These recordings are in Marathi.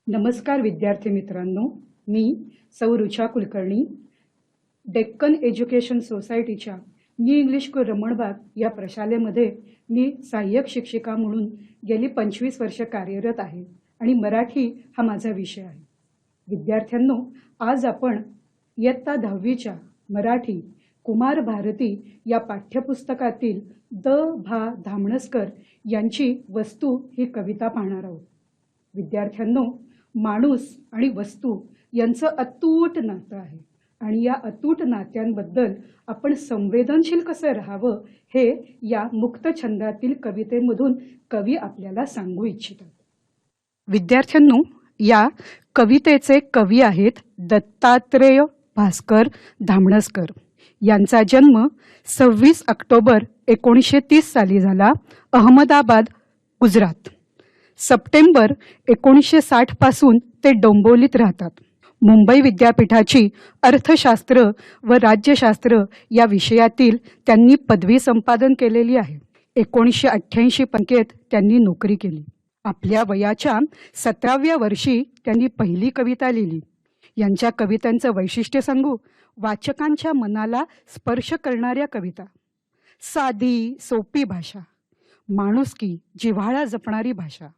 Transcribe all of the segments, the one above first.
नमस्कार विद्यार्थी मित्रांनो, मी सौ ऋचा कुलकर्णी डेक्कन एज्युकेशन सोसायटीच्या न्यू इंग्लिश स्कूल रमणबाग या प्रशालेमध्ये मी सहाय्यक शिक्षिका म्हणून गेली 25 वर्ष कार्यरत आहे आणि मराठी हा माझा विषय आहे. विद्यार्थ्यांनो, आज आपण इयत्ता 10वीच्या मराठी कुमार भारती या पाठ्यपुस्तकातील द भा धामणसकर यांची वस्तू ही कविता पाहणार आहोत. विद्यार्थ्यांनो, माणूस आणि वस्तू यांचं अतूट नातं आहे आणि या अतूट नात्यांबद्दल आपण संवेदनशील कसं राहावं हे या मुक्त छंदातील कवितेमधून कवी आपल्याला सांगू इच्छितात. विद्यार्थ्यांनो, या कवितेचे कवी आहेत दत्तात्रेय भास्कर धामणसकर. यांचा जन्म 26 ऑक्टोबर 1930 साली झाला, अहमदाबाद, गुजरात. सप्टेंबर 1960 पासून ते डोंबिवलीत राहतात. मुंबई विद्यापीठाची अर्थशास्त्र व राज्यशास्त्र या विषयातील त्यांनी पदवी संपादन केलेली आहे. 1988 पंकेत त्यांनी नोकरी केली. आपल्या वयाच्या 17व्या वर्षी त्यांनी पहिली कविता लिहिली. यांच्या कवितांचं वैशिष्ट्य सांगू, वाचकांच्या मनाला स्पर्श करणाऱ्या कविता, साधी सोपी भाषा, माणुसकी जिव्हाळा जपणारी भाषा.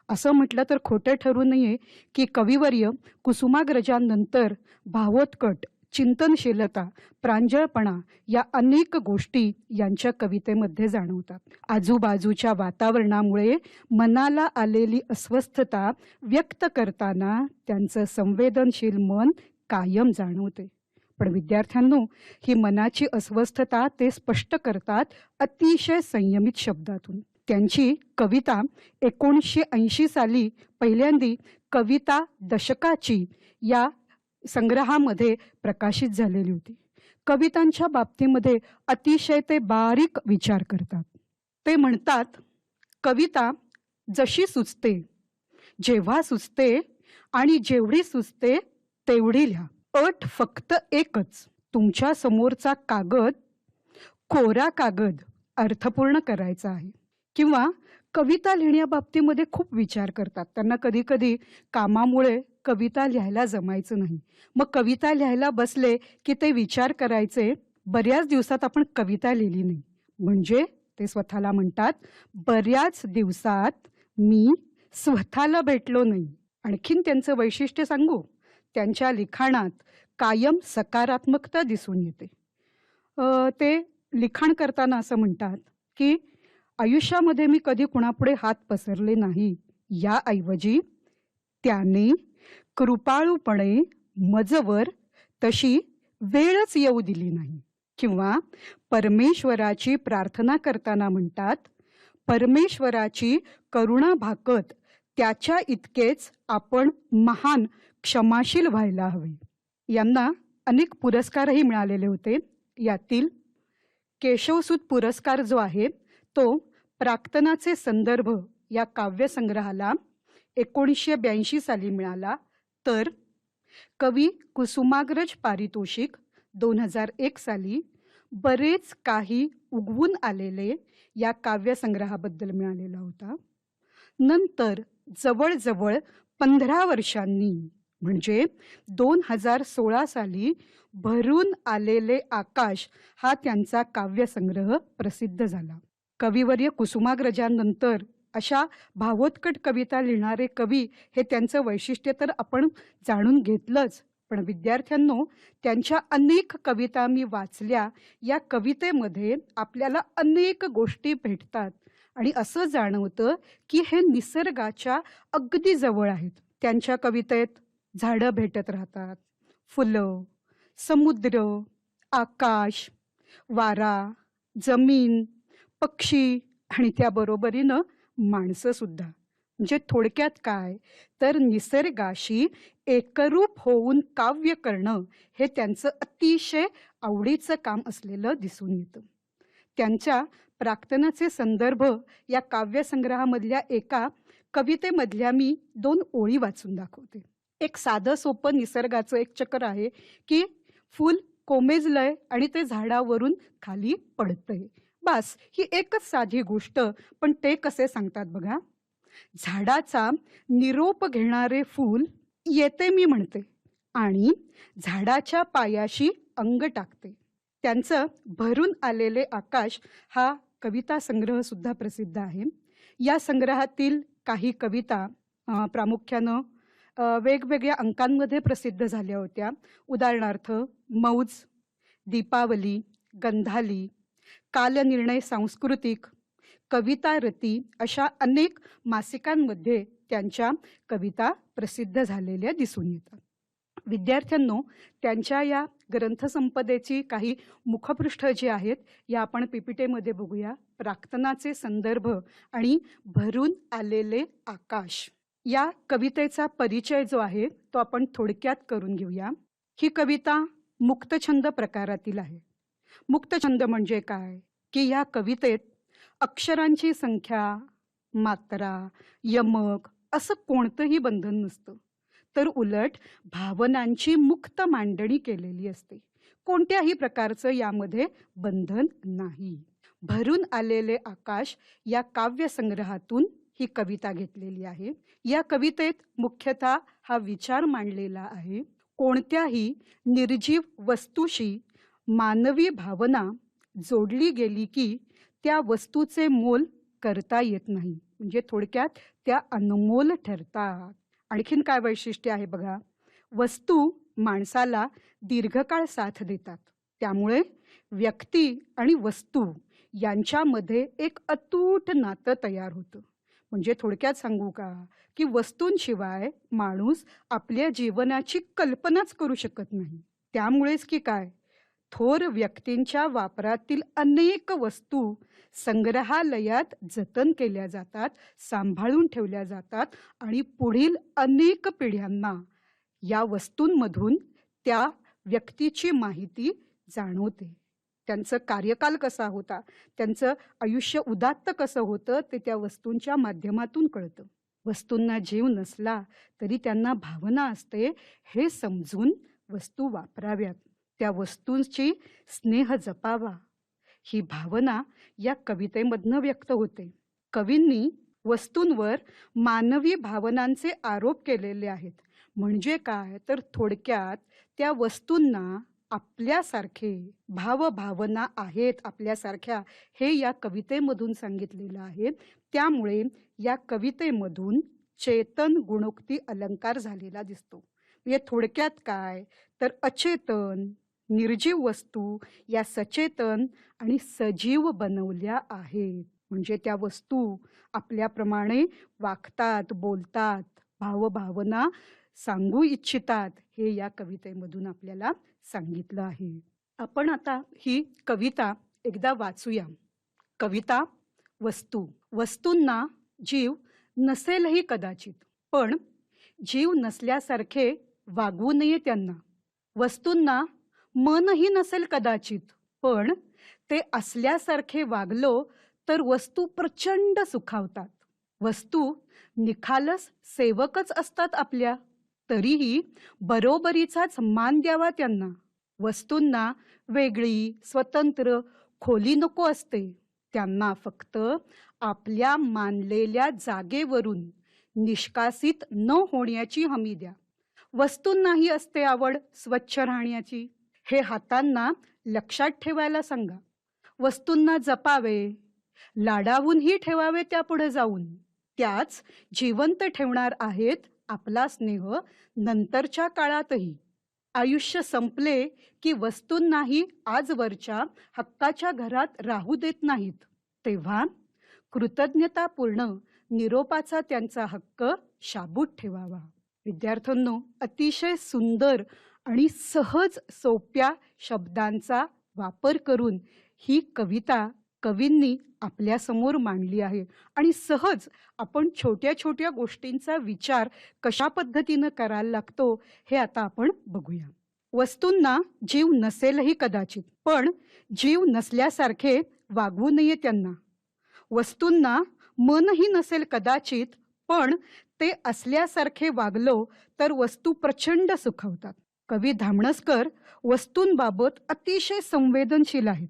असं म्हटलं तर खोटं ठरू नये की कविवर्य कुसुमाग्रजांनंतर भावोत्कट, चिंतनशीलता, प्रांजळपणा या अनेक गोष्टी यांच्या कवितेमध्ये जाणवतात. आजूबाजूच्या वातावरणामुळे मनाला आलेली अस्वस्थता व्यक्त करताना त्यांचं संवेदनशील मन कायम जाणवते. पण विद्यार्थ्यांनो, ही मनाची अस्वस्थता ते स्पष्ट करतात अतिशय संयमित शब्दातून. त्यांची कविता 1980 साली पहिल्यांदी कविता दशकाची या संग्रहामध्ये प्रकाशित झालेली होती. कवितांच्या बाबतीमध्ये अतिशय ते बारीक विचार करतात. ते म्हणतात, कविता जशी सुचते, जेव्हा सुचते आणि जेवढी सुचते तेवढी लिहा. अट फक्त एकच, तुमच्या समोरचा कागद, कोरा कागद अर्थपूर्ण करायचा आहे. किंवा कविता लिहिण्याबाबतीमध्ये खूप विचार करतात. त्यांना कधी कधी कामामुळे कविता लिहायला जमायचं नाही. मग कविता लिहायला बसले की ते विचार करायचे, बऱ्याच दिवसात आपण कविता लिहिली नाही. म्हणजे ते स्वतःला म्हणतात, बऱ्याच दिवसात मी स्वतःला भेटलो नाही. आणखीन त्यांचं वैशिष्ट्य सांगू, त्यांच्या लिखाणात कायम सकारात्मकता दिसून येते. ते लिखाण करताना असं म्हणतात की आयुष्यामध्ये मी कधी कुणापुढे हात पसरले नाही. याऐवजी त्याने कृपाळूपणे मजवर तशी वेळच येऊ दिली नाही. किंवा परमेश्वराची प्रार्थना करताना म्हणतात, परमेश्वराची करुणा भाकत त्याच्या इतकेच आपण महान क्षमाशील व्हायला हवे. यांना अनेक पुरस्कारही मिळालेले होते. यातील केशवसूत पुरस्कार जो आहे तो प्राक्तनाचे संदर्भ या काव्यसंग्रहाला 1982 साली मिळाला. तर कवी कुसुमाग्रज पारितोषिक 2001 साली बरेच काही उगवून आलेले या काव्यसंग्रहाबद्दल मिळालेला होता. नंतर जवळजवळ 15 वर्षांनी म्हणजे 2016 साली भरून आलेले आकाश हा त्यांचा काव्यसंग्रह प्रसिद्ध झाला. कविवर्य कुसुमाग्रजांनंतर अशा भावोत्कट कविता लिहिणारे कवी हे त्यांचं वैशिष्ट्य तर आपण जाणून घेतलंच. पण विद्यार्थ्यांनो, त्यांच्या अनेक कविता मी वाचल्या. या कवितेमध्ये आपल्याला अनेक गोष्टी भेटतात आणि असं जाणवतं की हे निसर्गाच्या अगदी जवळ आहेत. त्यांच्या कवितेत झाडं भेटत राहतात, फुलं, समुद्र, आकाश, वारा, जमीन, पक्षी आणि त्याबरोबरीनं माणसं सुद्धा. म्हणजे थोडक्यात काय तर निसर्गाशी एकरूप होऊन काव्य करणं हे त्यांचं अतिशय आवडीचं काम असलेलं दिसून येतं. त्यांच्या प्राक्तनाचे संदर्भ या काव्यसंग्रहामधल्या एका कवितेमधल्या मी 2 ओळी वाचून दाखवते. एक साधं सोपं निसर्गाचं एक चक्र आहे की फूल कोमेजलंय आणि ते झाडावरून खाली पडतंय. बस ही एकच साधी गोष्ट, पण ते कसे सांगतात बघा. झाडाचा निरोप घेणारे फूल येते मी म्हणते आणि झाडाच्या पायाशी अंग टाकते. त्यांचं भरून आलेले आकाश हा कविता संग्रह सुद्धा प्रसिद्ध आहे. या संग्रहातील काही कविता प्रामुख्यानं वेगवेगळ्या अंकांमध्ये प्रसिद्ध झाल्या होत्या. उदाहरणार्थ मौज, दीपावली, गंधाली, कालनिर्णय सांस्कृतिक, कविता रती अशा अनेक मासिकांमध्ये त्यांच्या कविता प्रसिद्ध झालेल्या दिसून येतात. विद्यार्थ्यांनो, त्यांच्या या ग्रंथसंपदेची काही मुखपृष्ठ जी आहेत या आपण पीपीटीमध्ये बघूया. प्रार्थनाचे संदर्भ आणि भरून आलेले आकाश या कवितेचा परिचय जो आहे तो आपण थोडक्यात करून घेऊया. ही कविता मुक्तछंद प्रकारातील आहे. मुक्तछंद म्हणजे काय की या कवितेत अक्षरांची संख्या, मात्रा, यमक असं कोणतंही बंधन नसतं, तर उलट भावनांची मुक्त मांडणी केलेली असते. कोणत्याही प्रकारचं यामध्ये बंधन नाही. भरून आलेले आकाश या काव्यसंग्रहातून ही कविता घेतलेली आहे. या कवितेत मुख्यतः हा विचार मांडलेला आहे, कोणत्याही निर्जीव वस्तूशी मानवी भावना जोडली गेली की त्या वस्तूचे मोल करता येत नाही. म्हणजे थोडक्यात त्या अनमोल ठरतात. आणखीन काय वैशिष्ट्य आहे बघा, वस्तू माणसाला दीर्घकाळ साथ देतात. त्यामुळे व्यक्ती आणि वस्तू यांच्यामध्ये एक अतूट नातं तयार होतं. म्हणजे थोडक्यात सांगू का की वस्तूंशिवाय माणूस आपल्या जीवनाची कल्पनाच करू शकत नाही. त्यामुळेच की काय, थोर व्यक्तींच्या वापरातील अनेक वस्तू संग्रहालयात जतन केल्या जातात, सांभाळून ठेवल्या जातात आणि पुढील अनेक पिढ्यांना या वस्तूंमधून त्या व्यक्तीची माहिती जाणवते. त्यांचं कार्यकाल कसा होता, त्यांचं आयुष्य उदात्त कसं होतं ते त्या वस्तूंच्या माध्यमातून कळतं. वस्तूंना जीव नसला तरी त्यांना भावना असते हे समजून वस्तू वापराव्यात, त्या वस्तूंची स्नेह जपावा, ही भावना या कवितेमधनं व्यक्त होते. कवींनी वस्तूंवर मानवी भावनांचे आरोप केलेले आहेत. म्हणजे काय तर थोडक्यात त्या वस्तूंना आपल्यासारखे भावभावना आहेत, आपल्यासारख्या, हे या कवितेमधून सांगितलेलं आहे. त्यामुळे या कवितेमधून चेतन गुणोक्ती अलंकार झालेला दिसतो. म्हणजे थोडक्यात काय तर अचेतन निर्जीव वस्तू या सचेतन आणि सजीव बनवल्या आहेत. म्हणजे त्या वस्तू आपल्याप्रमाणे वागतात, बोलतात, भावभावना सांगू इच्छितात, हे या कवितेमधून आपल्याला सांगितलं आहे. आपण आता ही कविता एकदा वाचूया. कविता वस्तू. वस्तूंना जीव नसेलही कदाचित, पण जीव नसल्यासारखे वागवू नये त्यांना. वस्तूंना मनही नसेल कदाचित, पण ते असल्यासारखे वागलो तर वस्तू प्रचंड सुखावतात. वस्तू निखालस सेवकच असतात आपल्या, तरीही बरोबरीचाच मान द्यावा त्यांना. वस्तूंना वेगळी स्वतंत्र खोली नको असते, त्यांना फक्त आपल्या मानलेल्या जागेवरून निष्कासित न होण्याची हमी द्या. वस्तूंनाही असते आवड स्वच्छ राहण्याची, हे हातांना लक्षात ठेवायला सांगा. वस्तूंना जपावे, लाडावूनही ठेवावे त्या पुढे जाऊन. त्याच जिवंत ठेवणार आहेत आपला स्नेह नंतरच्या काळातही. आयुष्य संपले की वस्तूंनाही आजवरच्या हक्काच्या घरात राहू देत नाहीत, तेव्हा कृतज्ञतापूर्ण निरोपाचा त्यांचा हक्क शाबूत ठेवावा. विद्यार्थ्यांनो, अतिशय सुंदर आणि सहज सोप्या शब्दांचा वापर करून ही कविता कवींनी आपल्या समोर मांडली आहे. आणि सहज आपण छोट्या छोट्या गोष्टींचा विचार कशा पद्धतीनं करायला लागतो हे आता आपण बघूया. वस्तूंना जीव नसेलही कदाचित, पण जीव नसल्यासारखे वागवू नये त्यांना. वस्तूंना मनही नसेल कदाचित, पण ते असल्यासारखे वागलो तर वस्तू प्रचंड सुखवतात. कवी धामणसकर वस्तूंबाबत अतिशय संवेदनशील आहेत,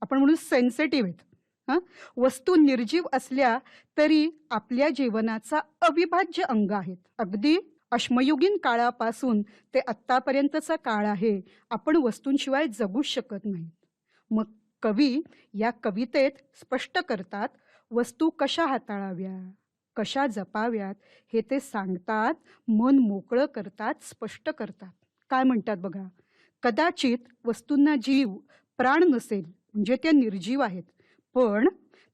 आपण म्हणू सेन्सिटिव्ह आहेत. हं? वस्तू निर्जीव असल्या तरी आपल्या जीवनाचा अविभाज्य अंग आहेत. अगदी अश्मयुगीन काळापासून ते आत्तापर्यंतचा काळ आहे. आपण वस्तूंशिवाय जगूच शकत नाही. मग कवी या कवितेत स्पष्ट करतात, वस्तू कशा हाताळाव्या, कशा जपाव्यात हे ते सांगतात, मन मोकळं करतात, स्पष्ट करतात. काय म्हणतात बघा, कदाचित वस्तूंना जीव, प्राण नसेल म्हणजे त्या निर्जीव आहेत. पण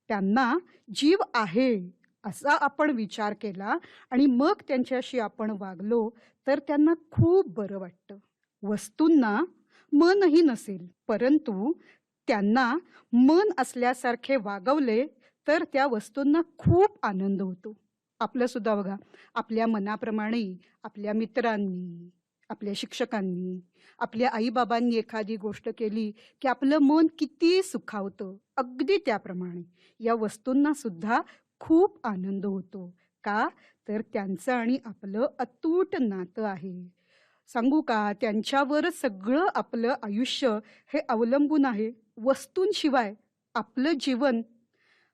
त्यांना जीव आहे असा आपण विचार केला आणि मग त्यांच्याशी आपण वागलो तर त्यांना खूप बरं वाटतं. वस्तूंना मनही नसेल, परंतु त्यांना मन असल्यासारखे वागवले तर त्या वस्तूंना खूप आनंद होतो. आपलं सुद्धा बघा, आपल्या मनाप्रमाणे आपल्या मित्रांनी, आपल्या शिक्षकांनी, आपल्या आईबाबांनी एखादी गोष्ट केली की आपलं मन किती सुखावतं. अगदी त्याप्रमाणे या वस्तूंना सुद्धा खूप आनंद होतो. का? तर त्यांचं आणि आपलं अतूट नातं आहे. सांगू का, त्यांच्यावरच सगळं आपलं आयुष्य हे अवलंबून आहे. वस्तूंशिवाय आपलं जीवन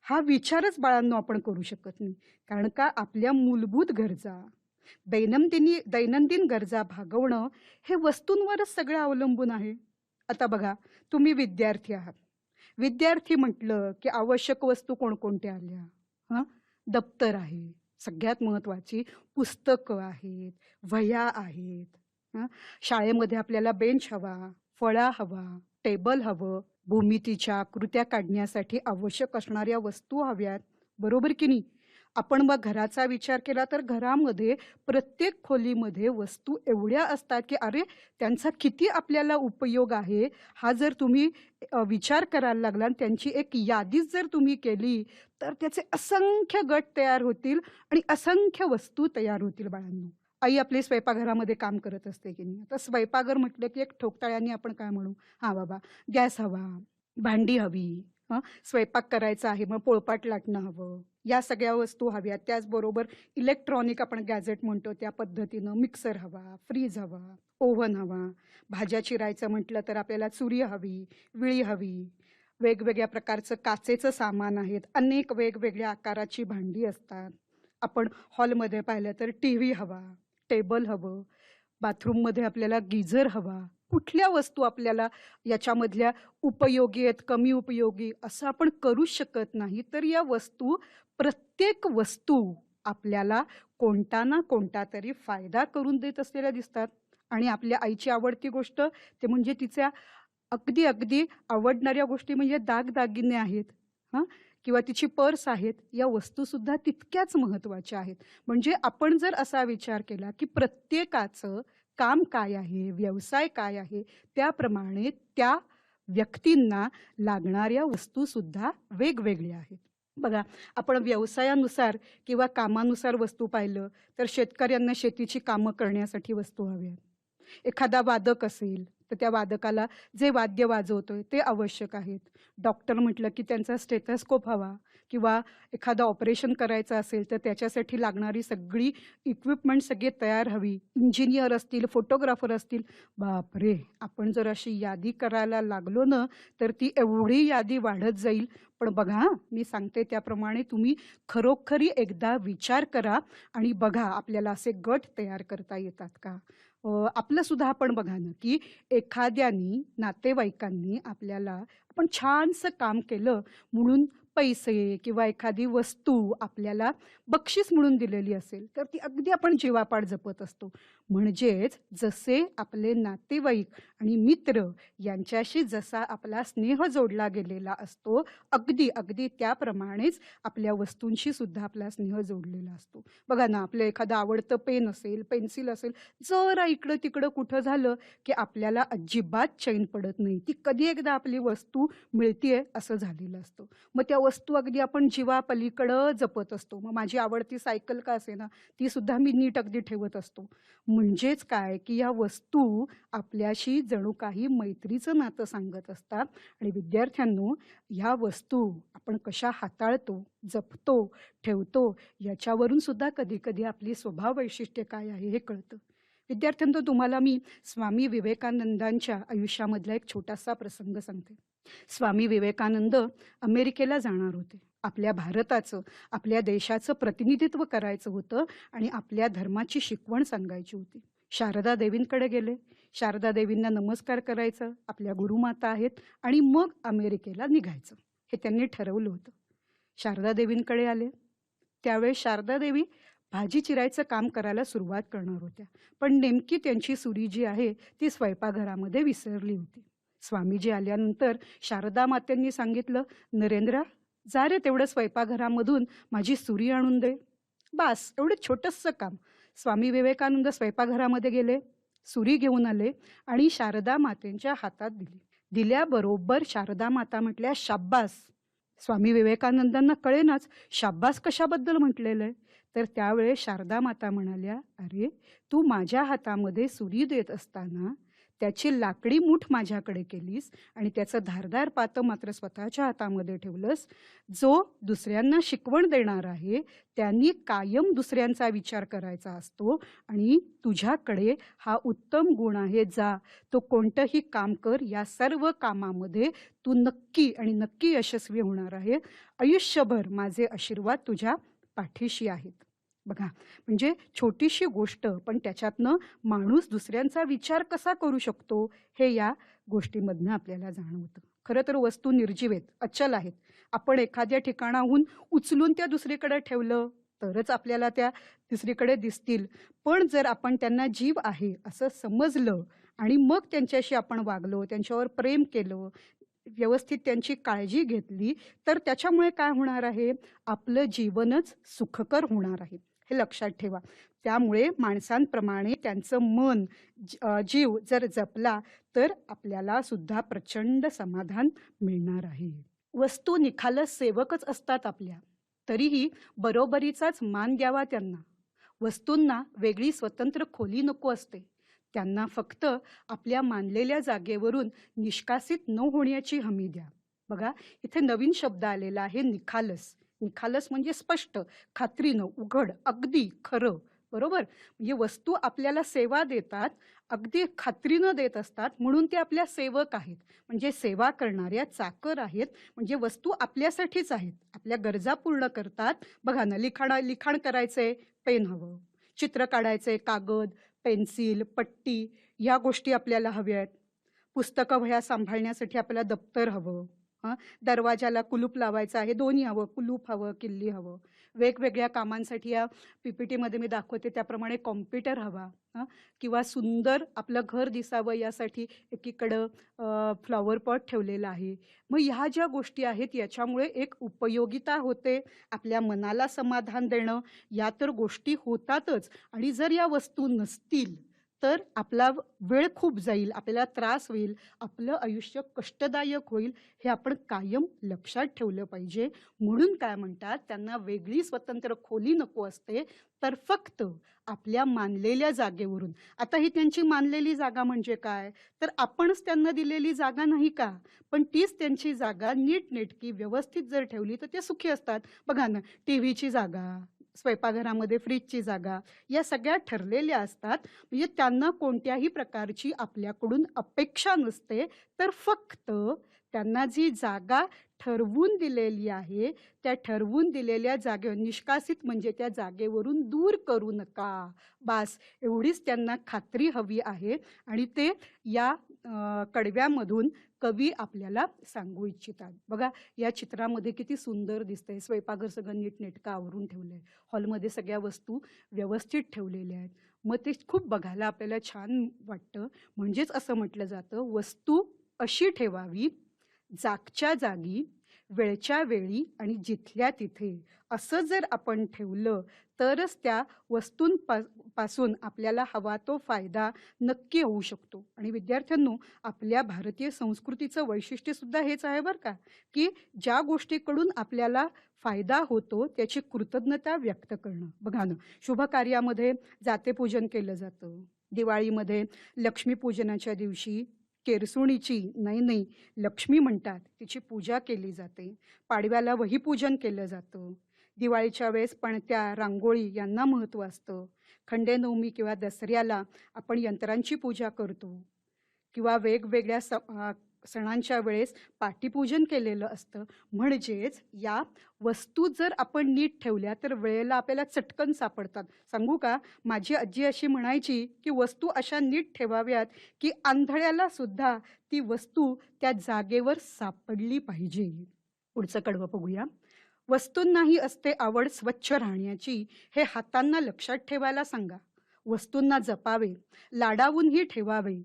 हा विचारच बाळांनो आपण करू शकत नाही. कारण का, आपल्या मूलभूत गरजा, दैनंदिन गरजा भागवणं हे वस्तूंवरच सगळं अवलंबून आहे. आता बघा, तुम्ही विद्यार्थी आहात. विद्यार्थी म्हटलं की आवश्यक वस्तू कोणकोणत्या आल्या? हं? दप्तर आहे, सगळ्यात महत्वाची पुस्तकं आहेत, वह्या आहेत. हं? शाळेमध्ये आपल्याला बेंच हवा, फळा हवा, टेबल हवं, भूमितीच्या कृत्या काढण्यासाठी आवश्यक असणाऱ्या वस्तू हव्यात. बरोबर की नाही? आपण मग घराचा विचार केला तर घरामध्ये प्रत्येक खोलीमध्ये वस्तू एवढ्या असतात की अरे, त्यांचा किती आपल्याला उपयोग आहे हा जर तुम्ही विचार करायला लागला आणि त्यांची एक यादीच जर तुम्ही केली तर त्याचे असंख्य गट तयार होतील आणि असंख्य वस्तू तयार होतील बाळांनो. आई आपली स्वयंपाकघरामध्ये काम करत असते की नाही. आता स्वयंपाकघर म्हटलं की एक ठोकताळ्याने आपण काय म्हणू, हा बाबा गॅस हवा, भांडी हवी, स्वयंपाक करायचा आहे मग पोळपाट लाटणं हवं, या सगळ्या वस्तू हव्यात. त्याचबरोबर इलेक्ट्रॉनिक आपण गॅजेट म्हणतो त्या पद्धतीनं मिक्सर हवा, फ्रीज हवा, ओव्हन हवा. भाज्या चिरायचं म्हटलं तर आपल्याला चुरी हवी, विळी हवी. वेगवेगळ्या प्रकारचं काचेचं सामान आहेत, अनेक वेगवेगळ्या आकाराची भांडी असतात. आपण हॉलमध्ये पाहिलं तर टीव्ही हवा, टेबल हवं, बाथरूममध्ये आपल्याला गिझर हवा. कुठल्या वस्तू आपल्याला याच्यामधल्या उपयोगी आहेत, कमी उपयोगी असं आपण करूच शकत नाही. तर या वस्तू, प्रत्येक वस्तू आपल्याला कोणता ना कोणता तरी फायदा करून देत असलेल्या दिसतात. आणि आपल्या आईची आवडती गोष्ट ते म्हणजे तिच्या अगदी अगदी आवडणाऱ्या गोष्टी म्हणजे दागदागिने आहेत, हां, किंवा तिची पर्स आहेत. या वस्तू सुद्धा तितक्याच महत्त्वाच्या आहेत. म्हणजे आपण जर असा विचार केला की प्रत्येकाचं काम काय आहे, व्यवसाय काय आहे, त्याप्रमाणे त्या व्यक्तींना लागणाऱ्या वस्तू सुद्धा वेगवेगळ्या आहेत. बघा, आपण व्यवसायानुसार किंवा कामानुसार वस्तू पाहिलं तर शेतकऱ्यांना शेतीची कामं करण्यासाठी वस्तू हव्यात. एखादा वादक असेल तर त्या वादकाला जे वाद्य वाजवतोय ते आवश्यक आहेत. डॉक्टर म्हटलं की त्यांचा स्टेथोस्कोप हवा किंवा एखादं ऑपरेशन करायचं असेल तर त्याच्यासाठी लागणारी सगळी इक्विपमेंट सगळी तयार हवी. इंजिनियर असतील, फोटोग्राफर असतील. बापरे! आपण जर अशी यादी करायला लागलो ना तर ती एवढी यादी वाढत जाईल. पण बघा हां, मी सांगते त्याप्रमाणे तुम्ही खरोखरी एकदा विचार करा आणि बघा आपल्याला असे गट तयार करता येतात का? आपलं सुद्धा आपण बघा ना, की एखाद्यानी नातेवाईकांनी आपल्याला आपण छानसं काम केलं म्हणून पैसे किंवा एखादी वस्तू आपल्याला बक्षीस म्हणून दिलेली असेल, तर ती अगदी आपण जीवापाड जपत असतो. म्हणजेच जसे आपले नातेवाईक आणि मित्र यांच्याशी जसा आपला स्नेह जोडला गेलेला असतो, अगदी, अगदी त्याप्रमाणेच आपल्या वस्तूंशी सुद्धा आपला स्नेह जोडलेला असतो. बघा ना, आपलं एखादं आवडतं पेन असेल, पेन्सिल असेल, जरा इकडं-तिकडं कुठं झालं, की आपल्याला अजिबात चैन पडत नाही. ती कधी एकदा आपली वस्तू मिळतीये असं झालेलं असतं. मग त्या वस्तू अगदी आपण जीवापलीकडं जपत असतो. मग माझी आवडती सायकल का असेना, ती सुद्धा मी नीट अगदी ठेवत असतो. म्हणजेच काय, की या वस्तू आपल्याशी जणू काही मैत्रीचं नातं सांगत असतात. आणि विद्यार्थ्यांनो, ह्या वस्तू आपण कशा हाताळतो, जपतो, ठेवतो याच्यावरून सुद्धा कधी-कधी आपली स्वभाव वैशिष्ट्य काय आहे हे कळतं. विद्यार्थ्यांनो, तुम्हाला मी स्वामी विवेकानंदांच्या आयुष्यामधला एक छोटासा प्रसंग सांगते. स्वामी विवेकानंद अमेरिकेला जाणार होते. आपल्या भारताचं, आपल्या देशाचं प्रतिनिधित्व करायचं होतं आणि आपल्या धर्माची शिकवण सांगायची होती. शारदा देवींकडे गेले. शारदा देवींना नमस्कार करायचा, आपल्या गुरुमाता आहेत आणि मग अमेरिकेला निघायचं, हे त्यांनी ठरवलं होतं. शारदा देवींकडे आले. त्यावेळेस शारदा देवी भाजी चिरायचं काम करायला सुरुवात करणार होत्या. पण नेमकी त्यांची सुरी जी आहे ती स्वयंपाकघरामध्ये विसरली होती. स्वामीजी आल्यानंतर शारदा मात्यांनी सांगितलं, नरेंद्रा, जा रे तेवढं स्वयंपाकघरामधून माझी सुरी आणून दे. बास, एवढं छोटंसं काम. स्वामी विवेकानंद स्वयंपाकघरामध्ये गेले, सुरी घेऊन आले आणि शारदा मातेंच्या हातात दिली. दिल्याबरोबर शारदा माता म्हटल्या, शाब्बास. स्वामी विवेकानंदांना कळेनाच शाब्बास कशाबद्दल म्हटलेलं आहे. तर त्यावेळेस शारदा माता म्हणाल्या, अरे, तू माझ्या हातामध्ये सुरी देत असताना त्याची लाकडी मूठ माझ्याकडे केलीस आणि त्याचं धारदार पातं मात्र स्वतःच्या हातामध्ये ठेवलंस. जो दुसऱ्यांना शिकवण देणार आहे त्यांनी कायम दुसऱ्यांचा विचार करायचा असतो आणि तुझ्याकडे हा उत्तम गुण आहे. जा, तो कोणतंही काम कर, या सर्व कामामध्ये तू नक्की आणि नक्की यशस्वी होणार आहे. आयुष्यभर माझे आशीर्वाद तुझ्या पाठीशी आहेत. बघा, म्हणजे छोटीशी गोष्ट पण त्याच्यातनं माणूस दुसऱ्यांचा विचार कसा करू शकतो हे या गोष्टीमधनं आपल्याला जाणवतं. खरं तर वस्तू निर्जीव आहेत, अचल आहेत. आपण एखाद्या ठिकाणाहून उचलून त्या दुसरीकडे ठेवलं तरच आपल्याला त्या दुसरीकडे दिसतील. पण जर आपण त्यांना जीव आहे असं समजलं आणि मग त्यांच्याशी आपण वागलो, त्यांच्यावर प्रेम केलं, व्यवस्थित त्यांची काळजी घेतली, तर त्याच्यामुळे काय होणार आहे, आपलं जीवनच सुखकर होणार आहे, हे लक्षात ठेवा. त्यामुळे माणसांप्रमाणे त्यांचं मन, जीव जर जपला तर आपल्याला सुद्धा प्रचंड समाधान मिळणार आहे. वस्तू निखालस सेवकच असतात आपल्या, तरीही बरोबरीचाच मान द्यावा त्यांना. वस्तूंना वेगळी स्वतंत्र खोली नको असते. त्यांना फक्त आपल्या मानलेल्या जागेवरून निष्कासित न होण्याची हमी द्या. बघा, इथे नवीन शब्द आलेला आहे, निखालस. निखालस म्हणजे स्पष्ट, खात्रीनं, उघड, अगदी खरं. बरोबर, म्हणजे वस्तू आपल्याला सेवा देतात, अगदी खात्रीनं देत असतात, म्हणून ते आपल्या सेवक आहेत, म्हणजे सेवा करणाऱ्या चाकर आहेत. म्हणजे वस्तू आपल्यासाठीच आहेत, आपल्या गरजा पूर्ण करतात. बघा ना, लिखाण करायचंय, पेन हवं. चित्र काढायचंय, कागद, पेन्सिल, पट्टी, ह्या गोष्टी आपल्याला हव्या आहेत. पुस्तकं वह्या सांभाळण्यासाठी आपल्याला दप्तर हवं. दरवाजाला कुलूप लावायचं आहे, दोन्ही हवं, कुलूप हवं, किल्ली हवं. वेगवेगळ्या कामांसाठी या PPT-मध्ये मी दाखवते त्याप्रमाणे कॉम्प्युटर हवा. किंवा सुंदर आपलं घर दिसावं यासाठी एकीकडं फ्लॉवर पॉट ठेवलेला आहे. मग ह्या ज्या गोष्टी आहेत याच्यामुळे एक उपयोगिता होते, आपल्या मनाला समाधान देणं, या तर गोष्टी होतातच. आणि जर या वस्तू नसतील तर आपला वेळ खूप जाईल, आपल्याला त्रास होईल, आपलं आयुष्य कष्टदायक होईल, हे आपण कायम लक्षात ठेवलं पाहिजे. म्हणून काय म्हणतात, त्यांना वेगळी स्वतंत्र खोली नको असते, तर फक्त आपल्या मानलेल्या जागेवरून. आता ही त्यांची मानलेली जागा म्हणजे काय, तर आपणच त्यांना दिलेली जागा नाही का, पण तीच त्यांची जागा नीटनेटकी व्यवस्थित जर ठेवली तर ते सुखी असतात. बघा ना, टीव्हीची जागा, स्वयंपाकघरामध्ये फ्रीजची जागा, या सगळ्या ठरलेल्या असतात. म्हणजे त्यांना कोणत्याही प्रकारची आपल्याकडून अपेक्षा नसते, तर फक्त त्यांना जी जागा ठरवून दिलेली आहे त्या ठरवून दिलेल्या जागेवर निष्कासित म्हणजे त्या जागेवरून दूर करू नका. बास, एवढीच त्यांना खात्री हवी आहे. आणि ते या कडव्यामधून कवी आपल्याला सांगू इच्छितात. बघा, या चित्रामध्ये किती सुंदर दिसतंय. स्वयंपाकघर सगळं नीटनेटकं आवरून ठेवलंय, हॉलमध्ये सगळ्या वस्तू व्यवस्थित ठेवलेल्या आहेत. मग ते खूप बघायला आपल्याला छान वाटतं. म्हणजेच असं म्हटलं जातं, वस्तू अशी ठेवावी जागच्या जागी, वेळच्या वेळी आणि जिथल्या तिथे. असं जर आपण ठेवलं तरच त्या वस्तूंपासून आपल्याला हवा तो फायदा नक्की होऊ शकतो. आणि विद्यार्थ्यांनो, आपल्या भारतीय संस्कृतीचं वैशिष्ट्य सुद्धा हेच आहे बरं का, की ज्या गोष्टीकडून आपल्याला फायदा होतो त्याची कृतज्ञता व्यक्त करणं. बघा ना, शुभ कार्यामध्ये जातेपूजन केलं जातं. दिवाळीमध्ये लक्ष्मीपूजनाच्या दिवशी केरसुणीची, नाही लक्ष्मी म्हणतात, तिची पूजा केली जाते. पाडव्याला वहीपूजन केलं जातं. दिवाळीच्या वेळेस पणत्या, रांगोळी यांना महत्त्व असतं. खंडेनवमी किंवा दसऱ्याला आपण यंत्रांची पूजा करतो किंवा वेगवेगळ्या सणांच्या वेळेस पाटीपूजन केलेलं असतं. म्हणजेच या वस्तू जर आपण नीट ठेवल्या तर वेळेला आपल्याला चटकन सापडतात. सांगू का, माझी आजी अशी म्हणायची की वस्तू अशा नीट ठेवाव्यात की आंधळ्याला सुद्धा ती वस्तू त्या जागेवर सापडली पाहिजे. पुढचं कडवं बघूया. वस्तूंनाही असते आवड स्वच्छ राहण्याची, हे हातांना लक्षात ठेवायला सांगा. वस्तूंना जपावे, लाडावूनही ठेवावे.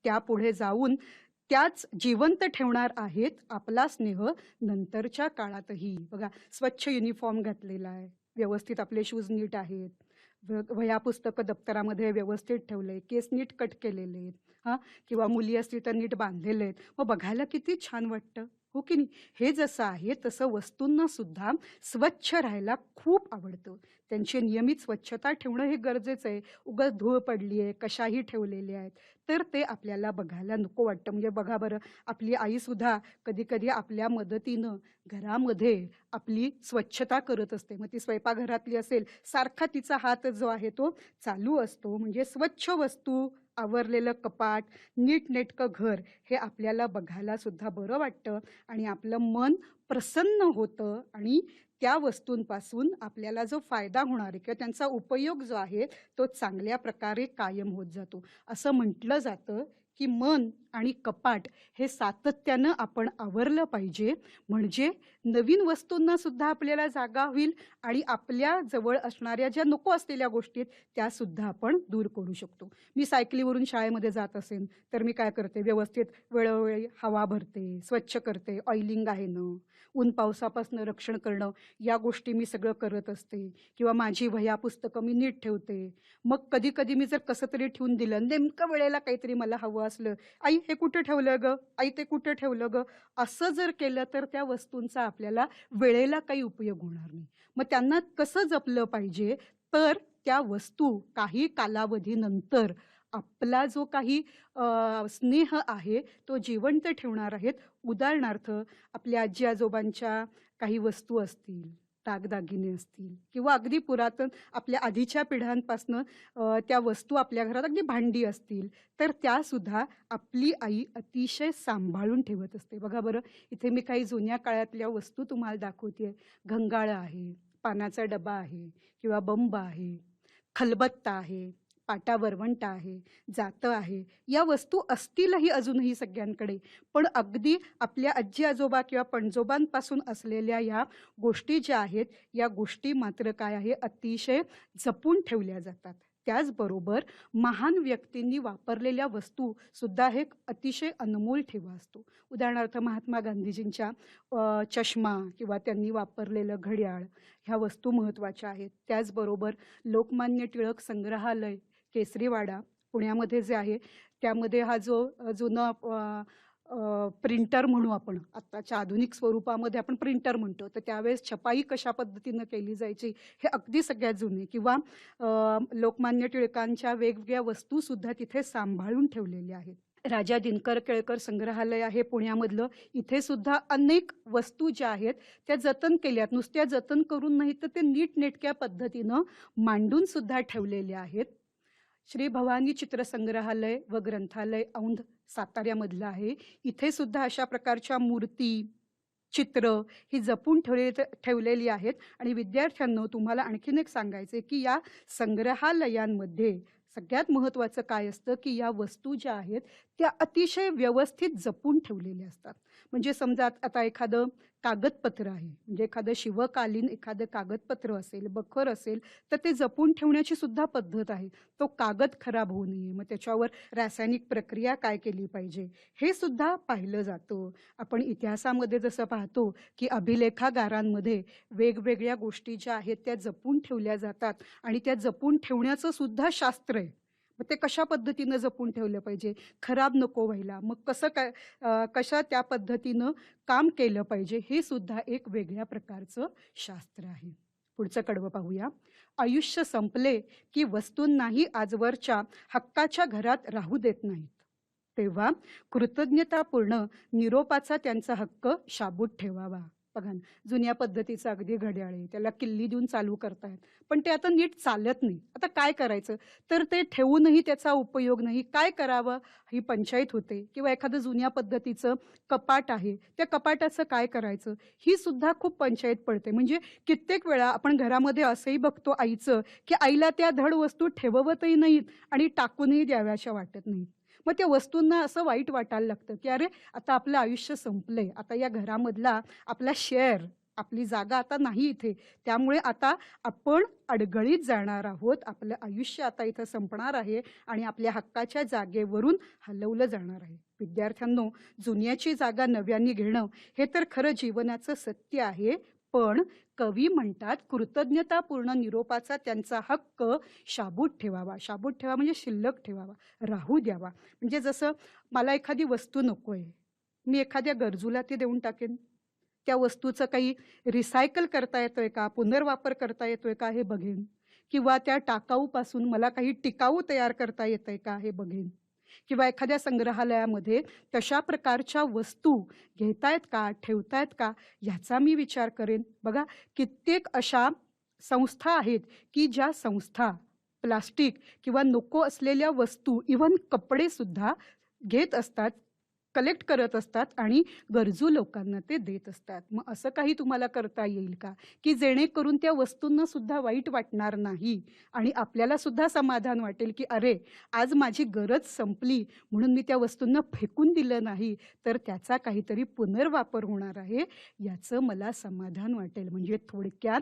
त्यापुढे जाऊन त्याच जिवंत ठेवणार आहेत आपला स्नेह नंतरच्या काळातही. बघा, स्वच्छ युनिफॉर्म घातलेला आहे, व्यवस्थित आपले शूज नीट आहेत, वह्या पुस्तकं दप्तरामध्ये व्यवस्थित ठेवले, केस नीट कट केलेले आहेत, किंवा मुली असतील तर नीट बांधलेले आहेत, मग बघायला किती छान वाटतं, हो की नाही? हे जसं आहे तसं वस्तूंना सुद्धा स्वच्छ राहायला खूप आवडतं. त्यांची नियमित स्वच्छता ठेवणं हे गरजेचं आहे. उगाच धूळ पडली आहे, कशाही ठेवलेल्या आहेत, तर ते आपल्याला बघायला नको वाटतं. म्हणजे बघा बरं, आपली आई सुद्धा कधी कधी आपल्या मदतीनं घरामध्ये आपली स्वच्छता करत असते. मग ती स्वयंपाकघरातली असेल, सारखा तिचा हात जो आहे तो चालू असतो. म्हणजे स्वच्छ वस्तू, आवरलेलं कपाट, नीटनेटकं घर हे आपल्याला बघायला सुद्धा बरं वाटतं आणि आपलं मन प्रसन्न होतं आणि त्या वस्तूंपासून आपल्याला जो फायदा होणार आहे किंवा त्यांचा उपयोग जो आहे तो चांगल्या प्रकारे कायम होत जातो. असं म्हटलं जातं की मन आणि कपाट हे सातत्यानं आपण आवरलं पाहिजे, म्हणजे नवीन वस्तूंना सुद्धा आपल्याला जागा होईल आणि आपल्या जवळ असणाऱ्या ज्या नको असलेल्या गोष्टी आहेत त्या सुद्धा आपण दूर करू शकतो. मी सायकलीवरून शाळेमध्ये जात असेल तर मी काय करते, व्यवस्थित वेळोवेळी हवा भरते, स्वच्छ करते, ऑइलिंग आहे ना, ऊन पावसापासून रक्षण करणं, या गोष्टी मी सगळं करत असते. किंवा माझी वह्या पुस्तकं मी नीट ठेवते. मग कधी कधी मी जर कसं तरी ठेवून दिलं, नेमकं वेळेला काहीतरी मला हवं असलं, आई हे कुठे ठेवलं ग, आई ते कुठे ठेवलं ग, असं जर केलं तर त्या वस्तूंचा आपल्याला वेळेला काही उपयोग होणार नाही. मग त्यांना कसं जपलं पाहिजे, तर त्या वस्तू काही कालावधीनंतर आपला जो काही स्नेह आहे तो जिवंत ठेवणार आहेत. उदाहरणार्थ, आपल्या आजी आजोबांच्या काही वस्तू असतील, दागदागिने असतील किंवा अगदी पुरातन आपल्या आधीच्या पिढ्यांपासनं त्या वस्तू आपल्या घरात, अगदी भांडी असतील, तर त्या सुद्धा आपली आई अतिशय सांभाळून ठेवत असते. बघा बरं, इथे मी काही जुन्या काळातल्या वस्तू तुम्हाला दाखवते. घंगाळ आहे, पानाचा डबा आहे किंवा बंब आहे, खलबत्ता आहे, पाटा वरवंटा आहे, जातं आहे. या वस्तू असतीलही अजूनही सगळ्यांकडे, पण अगदी आपल्या आजी आजोबा किंवा पणजोबांपासून असलेल्या या गोष्टी ज्या आहेत, या गोष्टी मात्र काय आहे, अतिशय जपून ठेवल्या जातात. त्याचबरोबर महान व्यक्तींनी वापरलेल्या वस्तू सुद्धा हे अतिशय अनमोल ठेवा असतो. उदाहरणार्थ, महात्मा गांधीजींच्या चष्मा किंवा त्यांनी वापरलेलं घड्याळ, ह्या वस्तू महत्त्वाच्या आहेत. त्याचबरोबर लोकमान्य टिळक संग्रहालय, केसरीवाडा पुण्यामध्ये जे आहे, त्यामध्ये हा जो जुना प्रिंटर म्हणू आपण, आत्ताच्या आधुनिक स्वरूपामध्ये आपण प्रिंटर म्हणतो, तर त्यावेळेस छपाई कशा पद्धतीनं केली जायची हे अगदी सगळ्यात जुने. किंवा लोकमान्य टिळकांच्या वेगवेगळ्या वस्तू सुद्धा तिथे सांभाळून ठेवलेल्या आहेत. राजा दिनकर केळकर संग्रहालय आहे पुण्यामधलं, इथे सुद्धा अनेक वस्तू ज्या आहेत त्या जतन केल्यात. नुसत्या जतन करून नाही तर ते नीटनेटक्या पद्धतीनं मांडून सुद्धा ठेवलेल्या आहेत. श्री भवानी चित्रसंग्रहालय व ग्रंथालय औंध साताऱ्यामधलं आहे. इथे सुद्धा अशा प्रकारच्या मूर्ती, चित्र ही जपून ठेवलेली आहेत. आणि विद्यार्थ्यांनो, तुम्हाला आणखीन एक सांगायचे की या संग्रहालयांमध्ये सगळ्यात महत्त्वाचं काय असतं की या वस्तू ज्या आहेत त्या अतिशय व्यवस्थित जपून ठेवलेल्या असतात. म्हणजे समजा आता एखादं कागदपत्र आहे, म्हणजे एखादं शिवकालीन एखादं कागदपत्र असेल, बखर असेल, तर ते जपून ठेवण्याची सुद्धा पद्धत आहे. तो कागद खराब होऊ नये, मग त्याच्यावर रासायनिक प्रक्रिया काय केली पाहिजे हे सुद्धा पाहिलं जातं. आपण इतिहासामध्ये जसं पाहतो की अभिलेखागारांमध्ये वेगवेगळ्या गोष्टी ज्या आहेत त्या जपून ठेवल्या जातात आणि त्या जपून ठेवण्याचं सुद्धा शास्त्र आहे. मग ते कशा पद्धतीनं जपून ठेवलं पाहिजे, खराब नको व्हायला, मग कसं काय कशा त्या पद्धतीनं काम केलं पाहिजे, हे सुद्धा एक वेगळ्या प्रकारचं शास्त्र आहे. पुढचं कडवं पाहूया. आयुष्य संपले की वस्तूंनाही आजवरच्या हक्काच्या घरात राहू देत नाहीत, तेव्हा कृतज्ञतापूर्ण निरोपाचा त्यांचा हक्क शाबूत ठेवावा. बघा ना, जुन्या पद्धतीचं अगदी घड्याळ आहे, त्याला किल्ली देऊन चालू करतायत. पण ते आता नीट चालत नाही. आता काय करायचं? तर ते ठेवूनही त्याचा उपयोग नाही. काय करावं? ही पंचाईत होते किंवा एखादं जुन्या पद्धतीचं कपाट आहे, त्या कपाटाचं काय करायचं? ही सुद्धा खूप पंचाईत पडते. म्हणजे कित्येक वेळा आपण घरामध्ये असंही बघतो आईचं, की आईला त्या धड वस्तू ठेववतही नाहीत आणि टाकूनही द्याव्याशा वाटत नाहीत. मग त्या वस्तूंना असं वाईट वाटायला लागतं, की अरे, आता आपलं आयुष्य संपलंय. आता या घरामधला आपला शेअर, आपली जागा आता नाही इथे. त्यामुळे आता आपण अडगळीत जाणार आहोत. आपलं आयुष्य आता इथं संपणार आहे आणि आपल्या हक्काच्या जागेवरून हलवलं जाणार आहे. विद्यार्थ्यांनो, जुन्याची जागा नव्याने घेणं हे तर खरं जीवनाचं सत्य आहे. पण कवी म्हणतात, कृतज्ञतापूर्ण निरोपाचा त्यांचा हक्क शाबूत ठेवावा. शाबूत ठेवा म्हणजे शिल्लक ठेवावा, राहू द्यावा. म्हणजे जसं मला एखादी वस्तू नको आहे, मी एखाद्या गरजूला ती देऊन टाकेन. त्या वस्तूचं काही रिसायकल करता येतोय का, पुनर्वापर करता येतोय का हे बघेन. किंवा त्या टाकाऊपासून मला काही टिकाऊ तयार करता येतंय का हे बघेन. किंवा एखाद्या संग्रहालयामध्ये तशा प्रकारच्या वस्तू घेतायत का, ठेवतायत का, ह्याचा मी विचार करेन. बघा, कित्येक अशा संस्था आहेत, की ज्या संस्था प्लास्टिक किंवा नको असलेल्या वस्तू, इव्हन कपडेसुद्धा घेत असतात, कलेक्ट करत असतात आणि गरजू लोकांना ते देत असतात. मग असं काही तुम्हाला करता येईल का, की जेणेकरून त्या वस्तूंना सुद्धा वाईट वाटणार नाही आणि आपल्याला सुद्धा समाधान वाटेल, की अरे, आज माझी गरज संपली म्हणून मी त्या वस्तूंना फेकून दिलं नाही, तर त्याचा काहीतरी पुनर्वापर होणार आहे, याचं मला समाधान वाटेल. म्हणजे थोडक्यात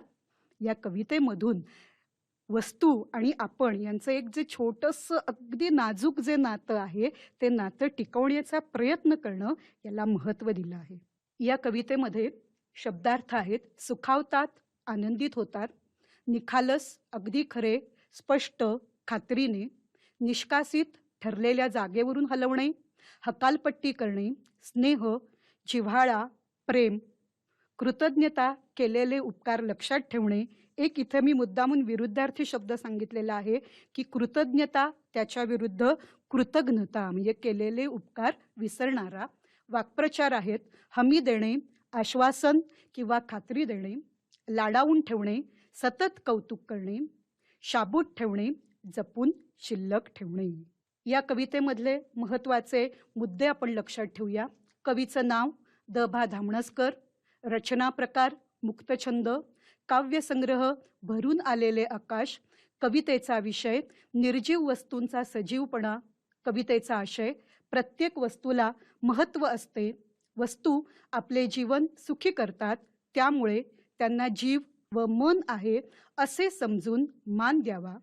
या कवितेमधून वस्तू आणि आपण यांचं एक जे छोटंसं अगदी नाजूक जे नातं आहे, ते नातं टिकवण्याचा प्रयत्न करणं याला महत्त्व दिलं आहे. या कवितेमध्ये शब्दार्थ आहेत: सुखावतात, आनंदित होतात, निखालस, अगदी खरे, स्पष्ट, खात्रीने, निष्कासित, ठरलेल्या जागेवरून हलवणे, हकालपट्टी करणे, स्नेह, जिव्हाळा, प्रेम, कृतज्ञता, केलेले उपकार लक्षात ठेवणे. एक इथे मी मुद्दामून विरुद्धार्थी शब्द सांगितलेला आहे, की कृतज्ञता त्याच्या विरुद्ध कृतघ्नता म्हणजे केलेले उपकार विसरणारा. वाक्प्रचार आहेत: हमी देणे, आश्वासन किंवा खात्री देणे, लाडावून ठेवणे, सतत कौतुक करणे, शाबूत ठेवणे, जपून शिल्लक ठेवणे. या कवितेमधले महत्त्वाचे मुद्दे आपण लक्षात ठेवूया. कवीचं नाव द. भा. धामणसकर, रचना प्रकार मुक्तछंद, काव्यसंग्रह भरून आलेले आकाश, कवितेचा विषय निर्जीव वस्तूंचा सजीवपणा, कवितेचा आशय प्रत्येक वस्तूला महत्त्व असते, वस्तू आपले जीवन सुखी करतात, त्यामुळे त्यांना जीव व मन आहे असे समजून मान द्यावा,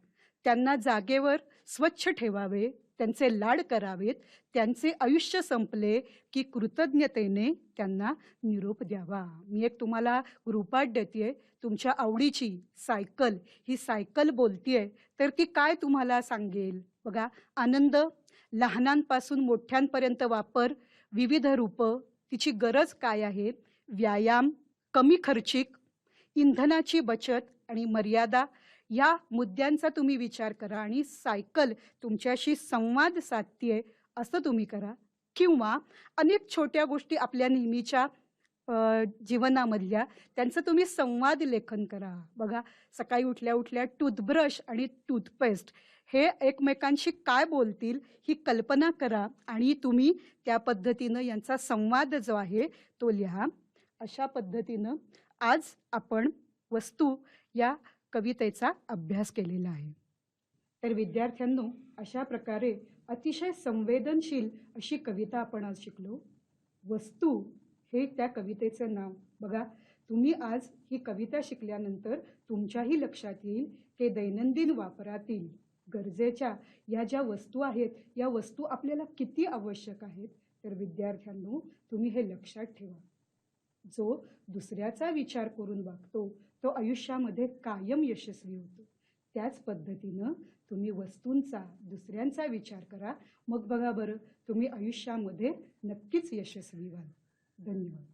त्यांना जागेवर स्वच्छ ठेवावे, त्यांचे लाड करावेत, त्यांचे आयुष्य संपले की कृतज्ञतेने त्यांना निरोप द्यावा. मी एक तुम्हाला रूपात देते, तुमच्या आवडीची सायकल, ही सायकल बोलतीये तर ती काय तुम्हाला सांगेल? बघा, आनंद, लहानांपासून मोठ्यांपर्यंत वापर, विविध रूपं, तिची गरज काय आहे, व्यायाम, कमी खर्चिक, इंधनाची बचत आणि मर्यादा, या मुद्द्यांचा तुम्ही विचार करा आणि सायकल तुमच्याशी संवाद साधतीये असं तुम्ही करा. किंवा अनेक छोट्या गोष्टी आपल्या नेहमीच्या जीवनामधल्या, त्यांचं तुम्ही संवाद लेखन करा. बघा, सकाळी उठल्या उठल्या टूथब्रश आणि टूथपेस्ट हे एकमेकांशी काय बोलतील ही कल्पना करा आणि तुम्ही त्या पद्धतीनं यांचा संवाद जो आहे तो लिहा. अशा पद्धतीनं आज आपण वस्तू या कवितेचा अभ्यास केलेला आहे. तर विद्यार्थ्यांनो, अशा प्रकारे अतिशय संवेदनशील अशी कविता आपण आज शिकलो. वस्तू हे त्या कवितेचं नाव. बघा, तुम्ही आज ही कविता शिकल्यानंतर तुमच्याही लक्षात येईल की दैनंदिन वापरातील गरजेच्या या ज्या वस्तू आहेत, या वस्तू आपल्याला किती आवश्यक आहेत. तर विद्यार्थ्यांनो, तुम्ही हे लक्षात ठेवा. जो दुसऱ्याचा विचार करून वागतो तो आयुष्यामध्ये कायम यशस्वी होतो. त्याच पद्धतीनं तुम्ही वस्तूंचा, दुसऱ्यांचा विचार करा. मग बघा बरं, तुम्ही आयुष्यामध्ये नक्कीच यशस्वी व्हाल. धन्यवाद.